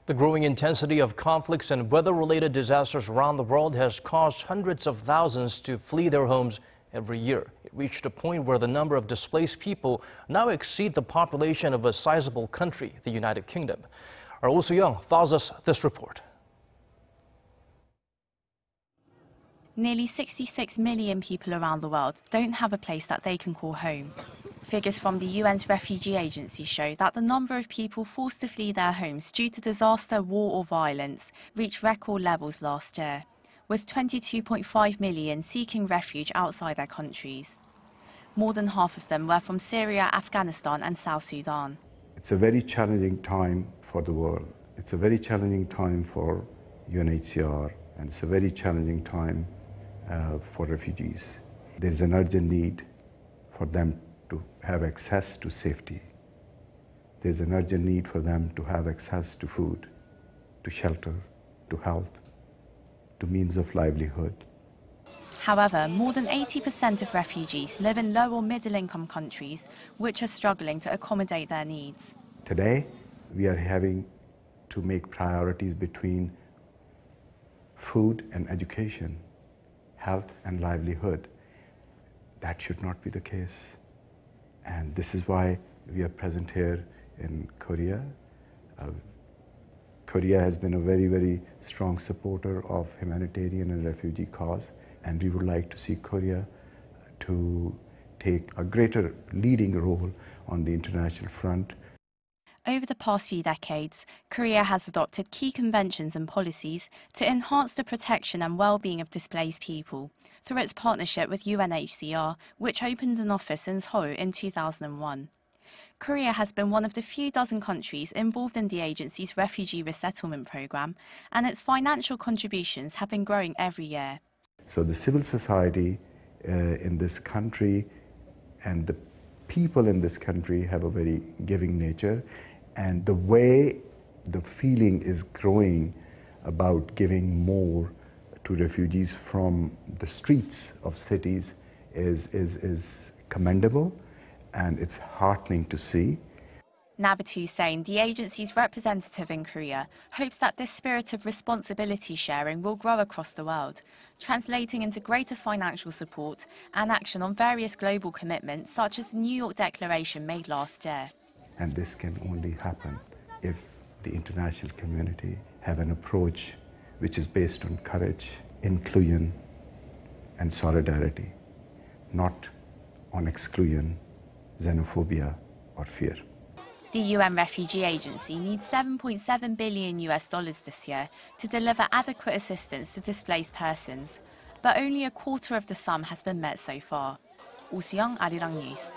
The growing intensity of conflicts and weather-related disasters around the world has caused hundreds of thousands to flee their homes every year. It reached a point where the number of displaced people now exceed the population of a sizable country, the United Kingdom. Our Soo-young files us this report. Nearly 66 million people around the world don't have a place that they can call home. Figures from the UN's refugee agency show that the number of people forced to flee their homes due to disaster, war or violence reached record levels last year, with 22.5 million seeking refuge outside their countries. More than half of them were from Syria, Afghanistan and South Sudan. It's a very challenging time for the world. It's a very challenging time for UNHCR, and it's a very challenging time for refugees. There is an urgent need for them to have access to safety. There's an urgent need for them to have access to food, to shelter, to health, to means of livelihood. However, more than 80% of refugees live in low or middle-income countries, which are struggling to accommodate their needs. Today, we are having to make priorities between food and education, health and livelihood. That should not be the case. And this is why we are present here in Korea. Korea has been a very, very strong supporter of humanitarian and refugee cause, and we would like to see Korea to take a greater leading role on the international front. Over the past few decades, Korea has adopted key conventions and policies to enhance the protection and well-being of displaced people through its partnership with UNHCR, which opened an office in Seoul in 2001. Korea has been one of the few dozen countries involved in the agency's refugee resettlement program, and its financial contributions have been growing every year. So the civil society in this country and the people in this country have a very giving nature, and the way the feeling is growing about giving more to refugees from the streets of cities is commendable, and it's heartening to see. Nabat Hussein, the agency's representative in Korea, hopes that this spirit of responsibility sharing will grow across the world, translating into greater financial support and action on various global commitments such as the New York Declaration made last year. And this can only happen if the international community have an approach which is based on courage, inclusion and solidarity, not on exclusion, xenophobia or fear. The UN Refugee Agency needs $7.7 billion this year to deliver adequate assistance to displaced persons, but only a quarter of the sum has been met so far. Soo-young, Arirang News.